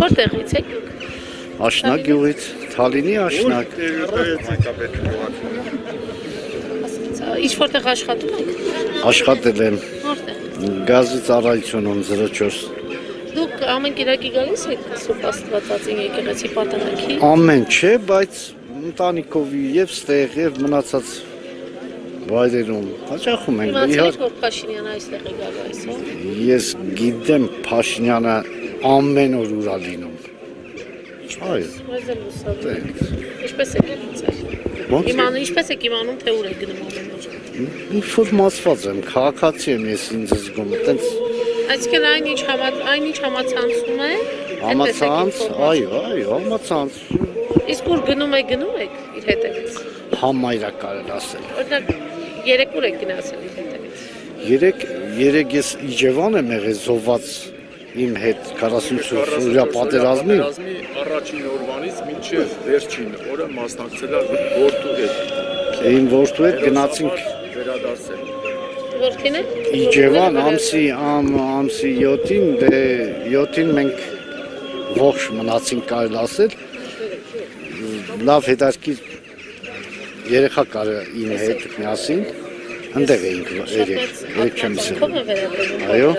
Որտեղից եք։ Աշնակ գյուղից, Թալինի աշնակ։ Ինչ որտեղ աշխատում եք։ Աշխատել եմ Որտեղ։ գազի ծառայությունում 04։ Դուք ամեն կիրակի գալիս եք Սուրբ Աստվածածին եկեղեցի պատանեկի։ Ամեն չէ, բայց ընտանիքով եւ ստեղ եւ մնացած վայրերում հաճախում ենք։ Իմացել որ Փաշինյանը այստեղ է գալու այսօր։ Ես գիտեմ Փաշինյանը ամեն օր ուրա լինում։ Այո։ Ինչպես եք իմանում։ Ինչպես եք իմանում թե ուր եք գնում ամեն օր։ Ինֆորմացված եմ, քաղաքացի եմ ես ինձ զգում, այտենց Այսինքն այնինչ համացանցում է։ Համացանց, այո, համացանց։ Իսկ ուր գնում եք իր հետևից։ Համայրա կարել ասել։ Օրինակ 3 ուր եք գնացել իր հետևից։ Երեք ես Իջևան եմ եղել զոհված իմ հետ 44-օրյա պատերազմի առաջին օրվանից մինչև վերջին օրը մասնակցել որդու հետ։ Իմ որդու հետ գնացինք վերադարձել։ Որդին է։ Իջևան ամսի 7-ին, դե 7-ին մենք ողջ մնացինք կարել ասել։ Լավ հետաքրքիր երեխա կար իմ հետ միասին։ Հնդեղ էինք երեք չեմ ասել։ Այո։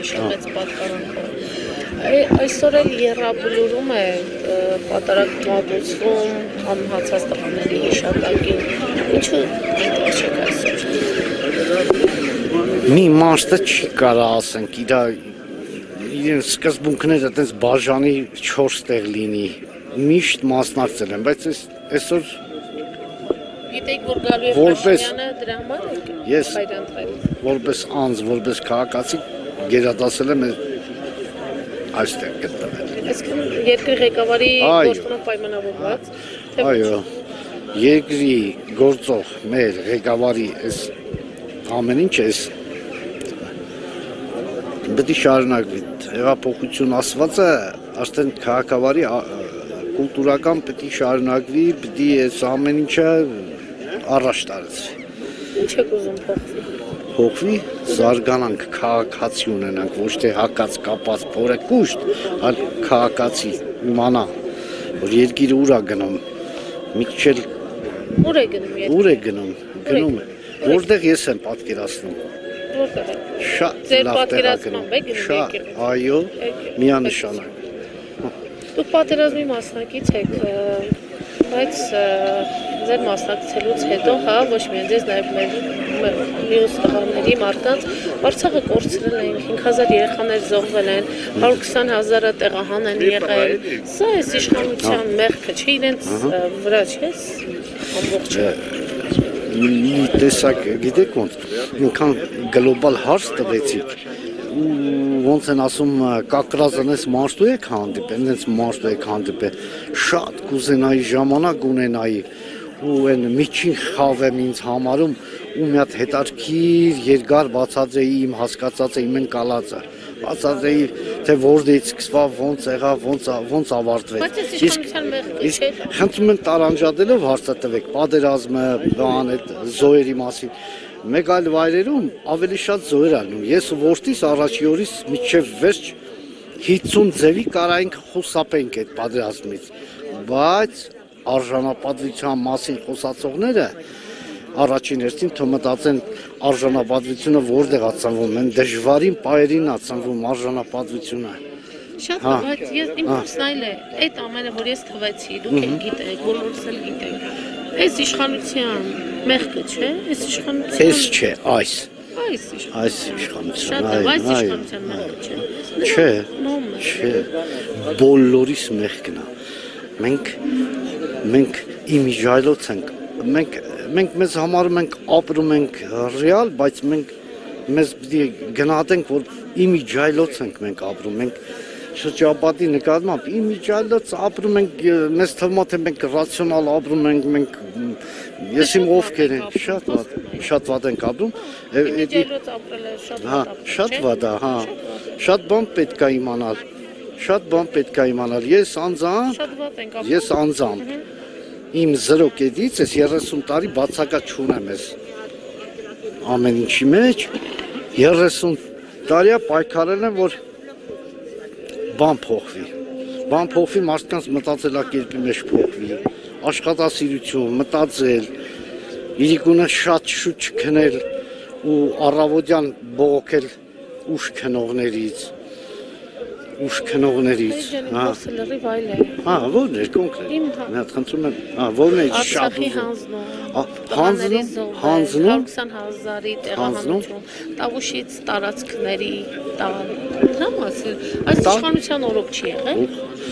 Նշանեց պատկարանքով։ Այսօր էլ եռաբլուրում է պատարագ մատուցվում անհացած տղաների հիշատակին։ Ինչու այնտեղ չեք այսօր։ Մի մասը չի կարա ասենք, իրեն սկզբունքները այդպես բաժանի 4 տեղ լինի։ Միշտ մասնակցել եմ, բայց այսօր Գիտեք որ գալու է Փաշինյանը դրա համար եք։ Ես որպես անձ, որպես քաղաքացի գերադասել եմ այստեղ գտնվել։ Այսինքն երկրի ղեկավարի գործոնով պայմանավորված։ Այո։ Երկրի գործող մեր ղեկավարի այս ամեն ինչ էս պետք է շարունակվի։ Հեղափոխություն ասվածը արդեն քաղաքավարի կուլտուրական պետք է շարունակվի, պետք է այս ամեն ինչը առաջ տարածվի։ Ինչ եք ուզում փոխվի։ Փոխվի, զարգանանք, քաղաքացի ունենանք, ոչ թե հակած կապած փորը կուշտ, այլ քաղաքացի իմանա, որ երկիրը ուր է գնում։ Մի քիչ ուր է գնում երկիրը։ Ուր է գնում է։ Որտեղ ես եմ պատկերացնում։ Որտեղ է։ Շատ լավ տեղակայում։ Շատ, այո, միանշանակ։ Դուք պատերազմի մասնակից եք, բայց ձեր մասնակցելուց հետո, հա, ոչ միայն ձեզ, նաև մեր մյուս տղաների մարդկանց Արցախը կորցրել են, 5000 երեխաներ զոհվել են, 120,000-ը տեղահան են եղել։ Սա է իշխանության մեղքը, չէ՞ իրենց վրա չես ամբողջը։ Մի տեսակ, գիտեք ոնց, ինքան գլոբալ հարց տվեցիք, ոնց են ասում կակրազնես մարշտու եք հանդիպել, նենց մարշտու եք հանդիպել, շատ կուզենայի ժամանակ ունենայի, ու են միջին խավ եմ ինձ համարում, ու մի հատ հետարքիր երկար բացաձեի իմ հասկացած է իմ ընկալածը, բացաձեի, թե որտեղից սկսվա, ոնց եղավ, ոնց ավարտվեց։ Բայց այս իշխանության մեղքը չէ։ Խնդրում եմ տարանջատելով հարցը տվեք, պատերազմը, բան այդ զոհերի մասին։ Մեկ այլ վայրերում ավելի շատ զոհեր ալնում։ Ես ու որդիս առաջի օրից մինչև վերջ 50 ձևի կարայինք խուսափենք այդ պատերազմից, բայց արժանապատվության մասին խոսացողները առաջին հերթին թող մտածեն արժանապատվությունը որտեղ է ծնվում, են դժվարին պայերին է ծնվում արժանապատվությունը։ Շատ լավ, բայց իմ խոսքն այլ է, այդ ամենը որ ես թվեցի, դուք եք գիտեք, բոլորս էլ գիտենք։ Այս իշխանության մեղքը չէ, այս իշխանության։ Էս չէ, այս իշխանության։ Շատ լավ, այս իշխանության մեղքը չէ։ Չէ, բոլորիս մեղքն է։ Մենք իմիջայլոց ենք, մենք մեզ համարում ենք ապրում ենք ռեալ, բայց մեզ պետք է գնահատենք, որ իմիջայլոց ենք մենք ապրում, մենք շրջապատի նկատմամբ իմիջայլոց ապրում ենք, մեզ թվում է թե մենք ռացիոնալ ապրում ենք, մենք ես իմ ովքեր ենք, շատ վատ ենք ապրում։ Իմիջայլոց ապրելը շատ վատ է, հա, շատ բան պետք է իմանալ, ես անձամբ իմ 0 կետից ես 30 տարի բացակայ չունեմ ես ամեն ինչի մեջ 30 տարի պայքարել եմ որ բան փոխվի, մարդկանց մտածելակերպի մեջ փոխվի, աշխատասիրություն, մտածել, իրիկունը շատ շուտ չքնել ու առավոտյան բողոքել ուշ քնողներից, հա։ Լրիվ այլ է։ Հա, ո՞րն էր կոնկրետ։ Իմ Մի հատ խնդրում եմ, հա, ո՞րն է շատ Արցախի ուզում։ հանձնում, Հանձնում, 120,000-ի տեղահանություն, Տավուշից տարածքների տան, այս իշխանության օրոք չի եղել,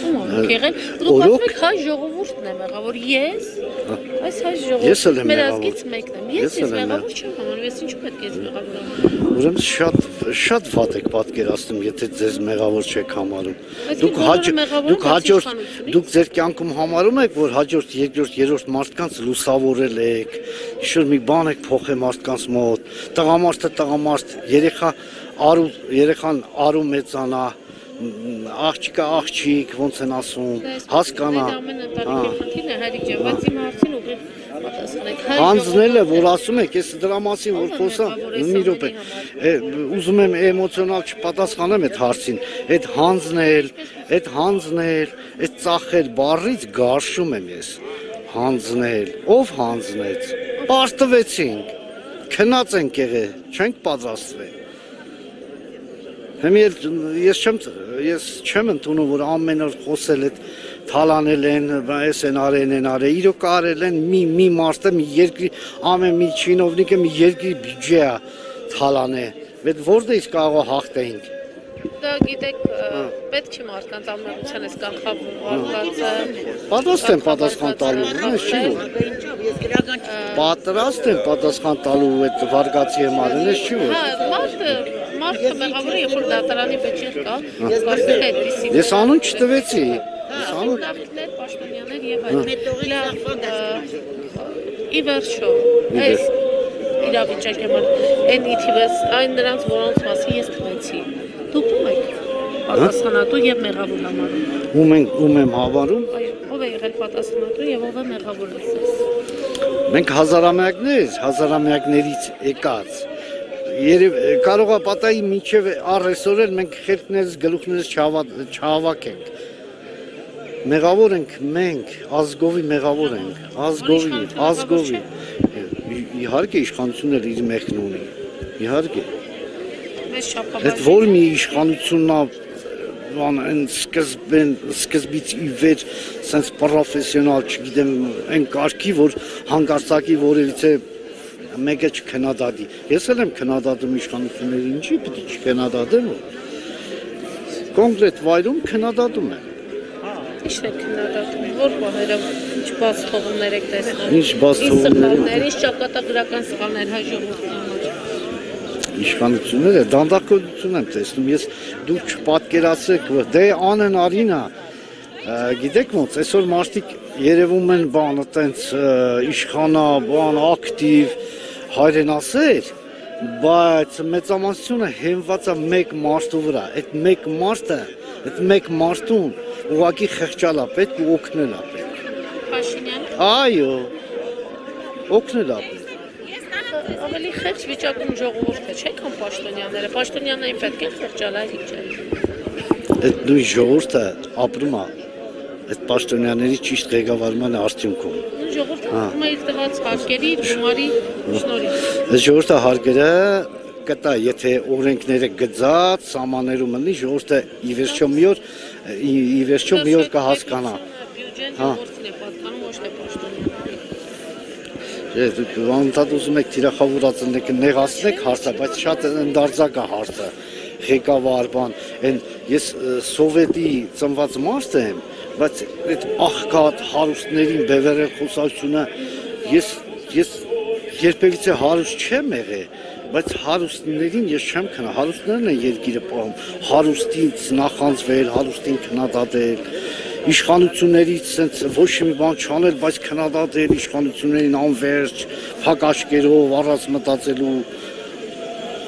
ում օրոք եղել, դուք պատմեք հայ ժողովուրդն եմ եղավ, որ ես, այս հայ ժողովուրդը մեր ազգից մեկն եմ, ես մեղավոր չեմ համարում, ես ինչու պետք է ես մեղավոր եմ։ Ուրեմն շատ վատ եք պատկերացնում, եթե ձեզ մեղավոր չեք համարում։ Դուք ձեր կյանքում համարում եք, որ հաջորդ, երկրորդ, երրորդ մարդկանց լուսավորել եք, ինչ-որ մի բան եք փոխել մարդկանց մոտ, տղամարդ, երեխան արու մեծանա, աղջիկը աղջիկ, ոնց են ասում, հասկանա։ Հանձնելը, որ ասում եք, ես դրա մասին որ խոսամ, մի րոպե, ուզում եմ էմոցիոնալ չպատասխանեմ այդ հարցին, այդ հանձնել, այդ ծախել բառից գարշում եմ ես, հանձնել, ով հանձնեց, պարտվեցինք, քնած ենք եղել, չենք պատրաստվել։ Ես չեմ ընդունում, որ ամեն օր խոսել այդ թալանել են, այս են արել, իրոք արել են մի մարդը, մի երկրի, ամեն մի չինովնիկը մի երկրի բյուջե է թալանել, որտեղից կարող է հաղթեինք։ Դա գիտեք, պետք չի մարդկանց ամենության ես կանխավորված։ Պատրաստ եմ պատասխան տալու, ես չի որ։ Պատրաստ եմ պատասխան տալու այդ վարգացի հեմարին, ես չի որ։ Հա, մարդը մեղավոր է, երբ որ դատարանի վեճեր կա, կարծեք այդպիսի։ Ես անուն չտվեցի։ Նախիներ, պաշտոնյաներ եւ այլն։ Ի վերջո, այս իրավիճակի համար այն իթիվս, այն նրանց, որոնց մասին ես թվեցի։ Դուք ում եք պատասխանատու եւ մեղավոր համարում։ Ում եմ հավարում։ Այո, ով է եղել պատասխանատու եւ ով է մեղավոր ասես։ Մենք հազարամյակներից եկած։ Երբ կարող է պատահի մինչև առեսօր էլ մենք խելքներս գլուխներս չհավաքենք։ Մեղավոր ենք մենք, ազգովի մեղավոր ենք, ազգովի։ Իհարկե իշխանությունն էլ իր մեղքն ունի, իհարկե։ Այդ որ մի իշխանությունն այն սկզբից ի վեր սենց պրոֆեսիոնալ, չգիտեմ, այն կարգի, որ հանգարցակի որևիցե մեկը չքննադատի։ Ես էլ եմ քննադատում իշխանությունների, ինչի պետք է չքննադատեմ։ Կոնկրետ վայրում քննադատում եմ։ Ինչ-ն եք քննադատում, որ բաները, ինչ բաց թողումներ եք տեսնում։ Ինչ բաց թողումներ։ Ինչ ճակատագրական սխալներ հայ ժողովրդի համար։ Իշխանությունները դանդաղկոծություն եմ տեսնում, դուք չպատկերացրեք, դե անեն արինա, գիտեք ոնց, այսօր մարդիկ երևում են բան, այտենց իշխանա, բան, ակտիվ, հայրենասեր, բայց մեծամասնությունը հենված է մեկ մարդու վրա, այդ մեկ մարդուն ուղղակի խղճալա պետք ու օգնելա պետք։ Փաշինյանը։ Այո, օգնելա պետք։ Ավելի խեղճ վիճակում ժողովուրդը չէ կամ պաշտոնյաները, պաշտոնյաներին պետք է խղճալա իջել։ Այդ նույն ժողովուրդը ապրում է այդ պաշտոնյաների ճիշտ ղեկավարման արդյունքում։ Ժողովուրդը ապրում է իր տված հարկերի, գումարի շնորհիվ։ Այդ ժողովուրդը հարկերը կտա, եթե օրենքները գծած, սահմաններում լինի, ժողովուրդը ի վերջո մի օր կհասկանա։ Բյուջեն ժողովրդին է պատկանում, ոչ թե պաշտոնյաներին։ Դուք անընդհատ ուզում եք թիրախավորածնեք, նեղացնեք հարցը, բայց շատ ընդարձակ է հարցը, ղեկավար բան, ես սովետի ծնված մարդ եմ, բայց այդ աղքատ հարուստներին բևեռել խոսակցությունը, ես երբևիցե հարուստ չեմ եղել, բայց հարուստներին ես չեմ քնա, հարուստներն են երկիրը պահում, հարուստին նախանձվել, հարուստին քննադատել, իշխանություններից սենց ոչ մի բան չանել, բայց քննադատել իշխանություններին անվերջ, փակ աչքերով, առանց մտածելու։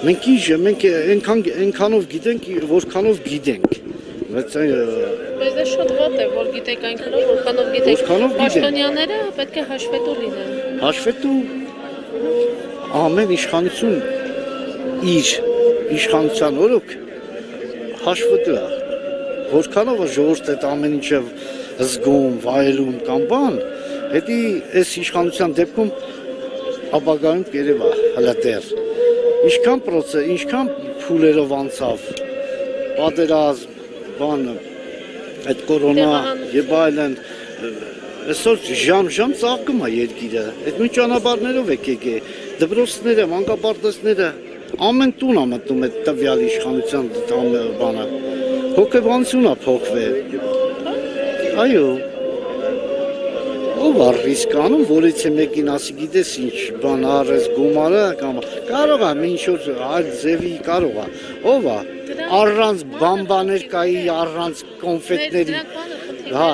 Մենք այնքանով գիտենք, որքանով գիտենք։ Բայց դա շատ վատ է, որ գիտեք այնքանով, որքանով գիտեք։ Պաշտոնյաները պետք է հաշվետու լինեն։ Հաշվետու ամեն իշխանություն իր իշխանության օրոք հաշվետու է։ Որքանով է ժողովուրդը այդ ամեն ինչը զգում, վայելում կամ բան, հետի այս իշխանության դեպքում ապագայում կերևա հələ դեռ։ Ինչքան փուլերով անցավ, պատերազմ, բանը, այդ կորոնա եւ այլն, այսօր ժամ ծաղկում է երկիրը, այդ նույն ճանապարհներով եկեք է, դպրոցները, մանկապարտեզները, ամեն տուն է մտնում այդ տվյալ իշխանության բանը, հոգեբանությունը փոխվել, այո, ով է ռիսկ անում, որից է մեկին ասի գիտես ինչ բան արես գումարը կամ կարող է ինչ որ այլ ձևի կարող է, ով է առանց բամբաներ կայի, առանց կոնֆետների, հա,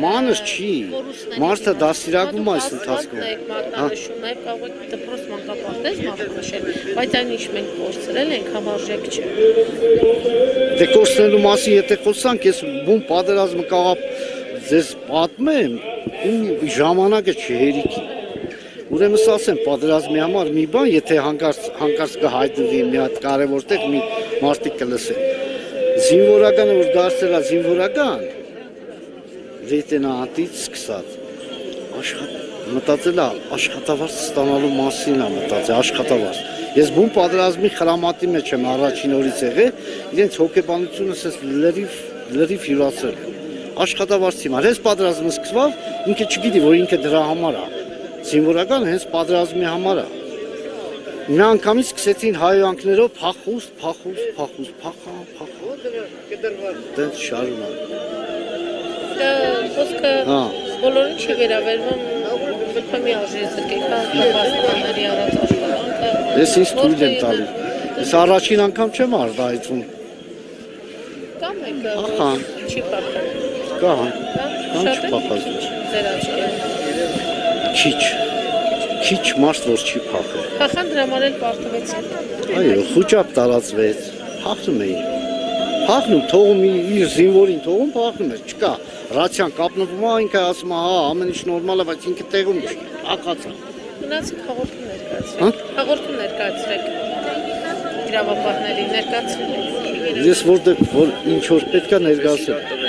մանր չի, մարդը դաստիարակում է այս ընթացքում, նաև կարող եք դպրոց մանկապարտեզ մատնաշել, բայց այն ինչ մենք կորցրել ենք համարժեք չէ։ Դե կորցնելու մասին եթե խոսանք, ես բուն պատերազմը կաղապ ձեզ պատմեմ, իմ ժամանակը չի հերիքի։ Ուրեմն ասեմ, պատերազմի համար մի բան, եթե հանկարծ կհայտնվի մի հատ կարևոր տեղ, մի մարդիկ կլսեն։ Զինվորականը, որ դարձել է զինվորական, լեյտենանտից սկսած, մտածել է աշխատավարձ ստանալու մասին է մտածել, աշխատավարձ։ Ես բուն պատերազմի խրամատի մեջ եմ առաջին օրից եղել, իրենց հոգեբանությունը լրիվ հյուրացել։ Աշխատավարձի համար, հենց պատերազմը սկսավ, ինքը չգիտի, որ ինքը դրա համար է, զինվորական հենց պատերազմի համար է։ Մի անգամից սկսեցին հայոյանքներով փախուստ, դենց շարունակ։ Խոսքը բոլորին չի վերաբերվում, պետք է մի արժի զրկեք, հավաստանների արած աշխատանքը։ Ես ինձ թույլ եմ տալի, ես առաջին անգամ չեմ արտահայտվում։ Կամ եկը, Ախան, չի պախել։ կան չփախազներ։ Ձեր աչքերը։ Քիչ մարդ որ չի փախել։ Փախան դրա համար էլ պարտվեցին։ Այո, խոճապ տարածվեց, փախնում էին։ Փախնում, թողում իր զինվորին թողում փախնում էր, չկա։ Ռացիան կապնվում է, ինքը ասում է, հա, ամեն ինչ նորմալ է, բայց ինքը տեղում չի, ակացա։ Մնացեք հաղորդում ներկայացրեք։ Հաղորդում ներկայացրեք։ Իրավապահներին ներկայացրեք։ Ես որ ինչ որ պետք է ներկայացնել։